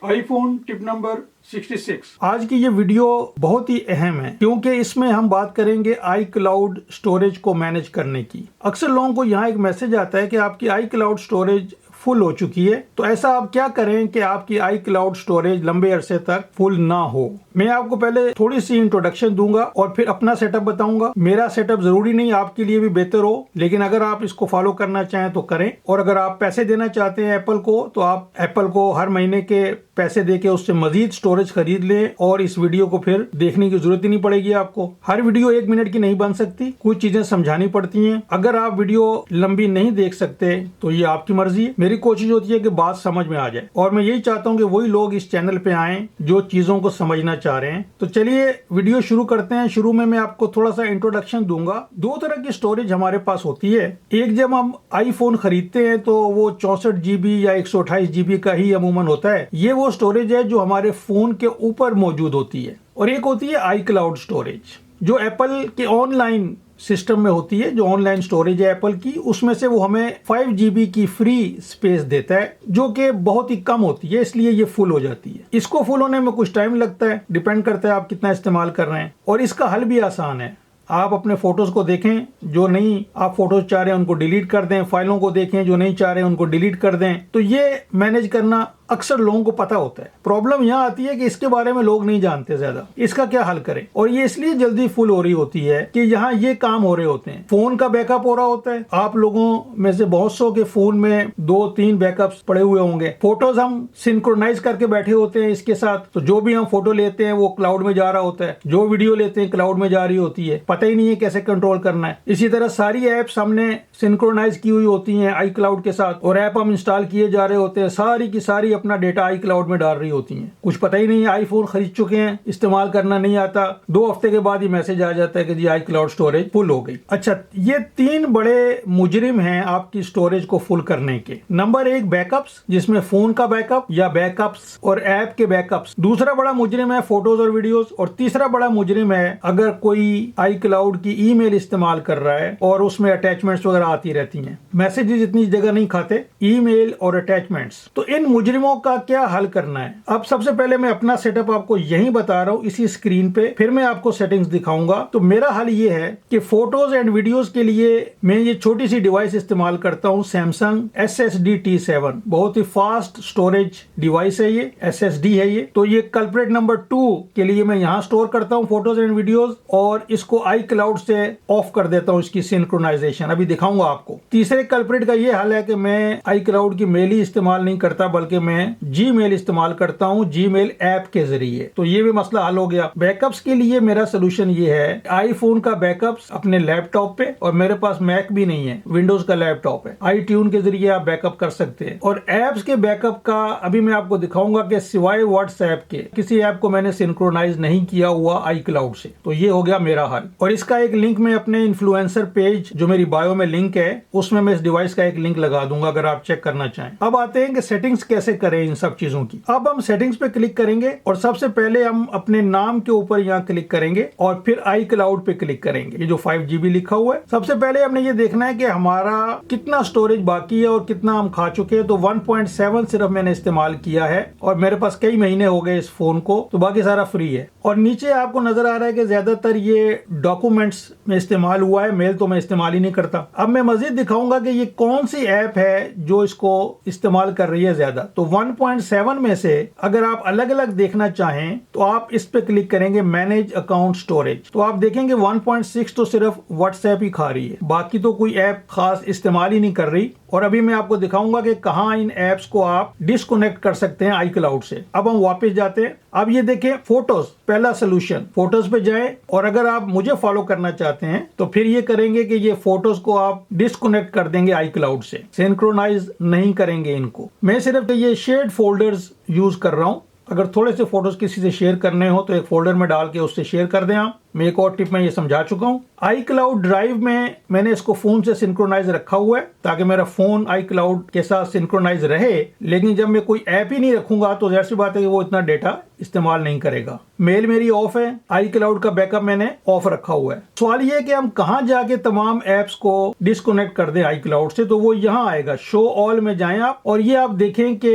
IPhone tip number 66। आज की ये वीडियो बहुत ही अहम है क्योंकि इसमें हम बात करेंगे आई क्लाउड स्टोरेज को मैनेज करने की। अक्सर लोगों को यहाँ एक मैसेज आता है कि आपकी आई क्लाउड स्टोरेज फुल हो चुकी है, तो ऐसा आप क्या करें कि आपकी आई क्लाउड स्टोरेज लंबे अरसे तक फुल ना हो। मैं आपको पहले थोड़ी सी इंट्रोडक्शन दूंगा और फिर अपना सेटअप बताऊंगा। मेरा सेटअप जरूरी नहीं आपके लिए भी बेहतर हो, लेकिन अगर आप इसको फॉलो करना चाहें तो करें। और अगर आप पैसे देना चाहते हैं एप्पल को, तो आप एप्पल को हर महीने के पैसे देके उससे मजीद स्टोरेज खरीद लें और इस वीडियो को फिर देखने की जरूरत ही नहीं पड़ेगी आपको। हर वीडियो 1 मिनट की नहीं बन सकती, कुछ चीजें समझानी पड़ती हैं। अगर आप वीडियो लंबी नहीं देख सकते तो ये आपकी मर्जी है। मेरी कोशिश होती है कि बात समझ में आ जाए और मैं यही चाहता हूँ कि वही लोग इस चैनल पे आएं जो चीजों को समझना चाह रहे हैं। तो चलिए वीडियो शुरू करते हैं। शुरू में मैं आपको थोड़ा सा इंट्रोडक्शन दूंगा। 2 तरह की स्टोरेज हमारे पास होती है। एक, जब हम आईफोन खरीदते हैं तो वो 64 GB या 128 GB का ही अमूमन होता है। ये वो स्टोरेज है जो हमारे फोन के ऊपर मौजूद होती है। और एक होती है आई क्लाउड स्टोरेज जो एप्पल के ऑनलाइन सिस्टम में होती है। जो ऑनलाइन स्टोरेज है एप्पल की, उसमें से वो हमें 5 GB की फ्री स्पेस देता है, जो कि बहुत ही कम होती है, इसलिए ये फुल हो जाती है। इसको फुल होने में कुछ टाइम लगता है, डिपेंड करता है आप कितना इस्तेमाल कर रहे हैं। और इसका हल भी आसान है। आप अपने फोटोज को देखें, जो नहीं आप फोटोज चाह रहे हैं उनको डिलीट कर दें। फाइलों को देखें, जो नहीं चाह रहे हैं उनको डिलीट कर दें। तो ये मैनेज करना अक्सर लोगों को पता होता है। प्रॉब्लम यहाँ आती है कि इसके बारे में लोग नहीं जानते ज्यादा, इसका क्या हल करें। और ये इसलिए जल्दी फुल हो रही होती है कि यहाँ ये काम हो रहे होते हैं। फोन का बैकअप हो रहा होता है। आप लोगों में से बहुत सौ के फोन में 2-3 बैकअप्स पड़े हुए होंगे। फोटोज हम सिंक्रोनाइज करके बैठे होते हैं इसके साथ, तो जो भी हम फोटो लेते हैं वो क्लाउड में जा रहा होता है, जो वीडियो लेते हैं क्लाउड में जा रही होती है। पता ही नहीं है कैसे कंट्रोल करना है। इसी तरह सारी एप्स हमने सिंक्रोनाइज की हुई होती हैं आई क्लाउड के साथ, और ऐप हम इंस्टॉल किए जा रहे होते हैं। सारी की सारी अपना डेटा आई क्लाउड में डाल रही होती हैं। कुछ पता ही नहीं है, आईफोन खरीद चुके हैं, इस्तेमाल करना नहीं आता। 2 हफ्ते के बाद ही मैसेज आ जाता है कि जी आई क्लाउड स्टोरेज फुल हो गई। अच्छा, ये 3 बड़े मुजरिम हैं आपकी स्टोरेज को फुल करने के। नंबर 1, बैकअप्स, जिसमें फोन का बैकअप या बैकअप्स और ऐप के बैकअप्स। दूसरा बड़ा मुजरिम है फोटोज और वीडियोस। और तीसरा बड़ा मुजरिम है अगर कोई आई क्लाउड की ईमेल इस्तेमाल कर रहा है और उसमें अटैचमेंट्स वगैरह आती रहती हैं। मैसेजेस इतनी जगह नहीं खाते, ईमेल और अटैचमेंट्स। तो इन मुजरिमों का क्या हल करना है? अब सबसे पहले मैं अपना सेटअप आपको यहीं बता रहा हूँ इसी स्क्रीन पे, फिर मैं आपको सेटिंग्स दिखाऊंगा। तो मेरा हल ये है कि फोटोज एंड वीडियोस के लिए मैं ये छोटी सी डिवाइस इस्तेमाल करता हूँ, सैमसंग SSD T7। बहुत ही फास्ट स्टोरेज डिवाइस है ये, SSD है ये। तो ये कल्प्रिट नंबर 2 के लिए मैं यहाँ स्टोर करता हूँ फोटोज एंड वीडियोज, और इसको आई क्लाउड से ऑफ कर देता हूँ, इसकी सिंक्रोनाइजेशन अभी दिखाऊंगा आपको। तीसरे कल्प्रिट का ये हाल है कि मैं आई क्लाउड की मेल ही इस्तेमाल नहीं करता, बल्कि मैं जीमेल इस्तेमाल करता हूँ, जीमेल ऐप के जरिए। तो ये भी मसला हल हो गया। बैकअप्स के लिए मेरा सोल्यूशन ये है, आईफोन का बैकअप्स अपने लैपटॉप पे, और मेरे पास मैक भी नहीं है, विंडोज का लैपटॉप है, iTunes के जरिए आप बैकअप कर सकते हैं। और एप्स के बैकअप का अभी मैं आपको दिखाऊंगा कि सिवाय व्हाट्सएप के किसी ऐप को मैंने सिंक्रोनाइज नहीं किया हुआ आई क्लाउड से। तो ये हो गया मेरा हल। और इसका एक लिंक मैं अपने इन्फ्लुएंसर पेज, जो मेरी बायो में लिंक है, उसमें मैं इस डिवाइस का एक लिंक लगा दूंगा अगर आप चेक करना चाहें। अब आते हैं कि सेटिंग्स कैसे करें इन सब चीजों की। अब हम सेटिंग्स पे क्लिक करेंगे और सबसे पहले हम अपने नाम के ऊपर यहाँ क्लिक करेंगे और फिर आई क्लाउड पे क्लिक करेंगे। ये जो 5 GB लिखा हुआ है, सबसे पहले हमने ये देखना है कि हमारा कितना स्टोरेज बाकी है और कितना हम खा चुके हैं। तो 1.7 सिर्फ मैंने इस्तेमाल किया है और मेरे पास कई महीने हो गए इस फोन को, तो बाकी सारा फ्री है। और नीचे आपको नजर आ रहा है कि ज्यादातर ये डॉक्यूमेंट्स में इस्तेमाल हुआ है, मेल तो मैं इस्तेमाल ही नहीं करता। अब मैं मजीद दिखाऊंगा कि ये कौन सी ऐप है जो इसको इस्तेमाल कर रही है ज्यादा। तो 1.7 में से अगर आप अलग अलग देखना चाहें तो आप इस पे क्लिक करेंगे, मैनेज अकाउंट स्टोरेज। तो आप देखेंगे 1.6 तो सिर्फ व्हाट्सएप ही खा रही है, बाकी तो कोई ऐप खास इस्तेमाल ही नहीं कर रही। और अभी मैं आपको दिखाऊंगा कि कहां इन ऐप्स को आप डिस्कनेक्ट कर सकते हैं आई क्लाउड से। अब हम वापस जाते हैं। अब ये देखें फोटोज, पहला सोल्यूशन, फोटोज पे जाएं और अगर आप मुझे फॉलो करना चाहते हैं तो फिर ये करेंगे कि ये फोटोज को आप डिस्कनेक्ट कर देंगे आई क्लाउड से, सिंक्रोनाइज नहीं करेंगे इनको। मैं सिर्फ ये शेयर्ड फोल्डर्स यूज कर रहा हूं। अगर थोड़े से फोटोज किसी से शेयर करने हो तो एक फोल्डर में डाल के उससे शेयर कर दें आप। मैं एक और टिप में ये समझा चुका हूँ। आई क्लाउड ड्राइव में मैंने इसको फोन से सिंक्रोनाइज रखा हुआ है ताकि मेरा फोन आई क्लाउड के साथ सिंक्रोनाइज रहे, लेकिन जब मैं कोई ऐप ही नहीं रखूंगा तो जाहिर सी बात है कि वो इतना डेटा इस्तेमाल नहीं करेगा। मेल मेरी ऑफ है, आई क्लाउड का बैकअप मैंने ऑफ रखा हुआ है। सवाल ये है कि हम कहाँ जाके तमाम एप्स को डिस्कनेक्ट कर दें आई क्लाउड से, तो वो यहाँ आएगा, शो ऑल में जाएं आप और ये आप देखें कि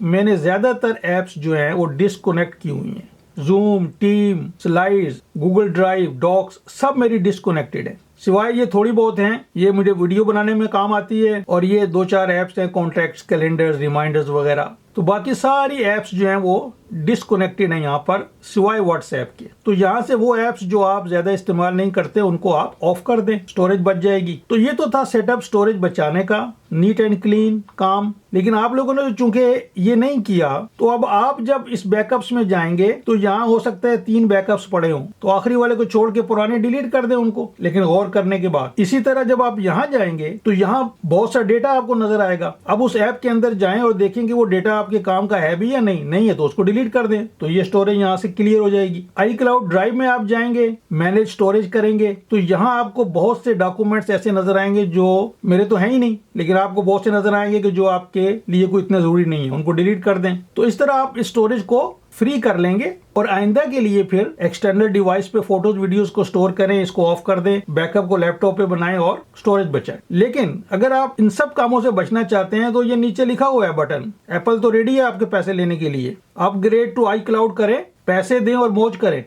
मैंने ज्यादातर ऐप्स जो हैं वो डिस्कनेक्ट की हुई हैं। Zoom, team, slides, Google Drive, docs सब मेरी डिस्कनेक्टेड है। सिवाय ये थोड़ी बहुत हैं, ये मुझे वीडियो बनाने में काम आती है, और ये 2-4 ऐप्स हैं, कॉन्टैक्ट्स, कैलेंडर्स, रिमाइंडर्स वगैरह। तो बाकी सारी ऐप्स जो हैं वो डिस्कनेक्टेड है यहाँ पर, सिवाय व्हाट्सएप के। तो यहाँ से वो ऐप्स जो आप ज्यादा इस्तेमाल नहीं करते उनको आप ऑफ कर दें, स्टोरेज बच जाएगी। तो ये तो था सेटअप स्टोरेज बचाने का, नीट एंड क्लीन काम। लेकिन आप लोगों ने चूंकि ये नहीं किया, तो अब आप जब इस बैकअप्स में जाएंगे तो यहाँ हो सकता है 3 बैकअप्स पड़े हों, तो आखिरी वाले को छोड़ के पुराने डिलीट कर दें उनको, लेकिन गौर करने के बाद। इसी तरह जब आप यहाँ जाएंगे तो यहाँ बहुत सा डेटा आपको नजर आएगा। अब उस ऐप के अंदर जाएं और देखेंगे वो डेटा आपके काम का है भी या नहीं है तो उसको डिलीट कर दें, तो ये स्टोरेज यहाँ से क्लियर हो जाएगी। iCloud ड्राइव में आप जाएंगे, मैनेज स्टोरेज करेंगे, तो यहाँ आपको बहुत से डॉक्यूमेंट्स ऐसे नजर आएंगे जो मेरे तो हैं ही नहीं, लेकिन आपको बहुत से नजर आएंगे कि जो आपके लिए कोई इतना जरूरी नहीं है, उनको डिलीट कर दें। तो इस तरह आप स्टोरेज को फ्री कर लेंगे और आइंदा के लिए फिर एक्सटर्नल डिवाइस पे फोटोज वीडियोस को स्टोर करें, इसको ऑफ कर दें, बैकअप को लैपटॉप पे बनाएं और स्टोरेज बचाएं। लेकिन अगर आप इन सब कामों से बचना चाहते हैं तो ये नीचे लिखा हुआ है बटन, एप्पल तो रेडी है आपके पैसे लेने के लिए। अपग्रेड टू iCloud करें, पैसे दें और मौज करें।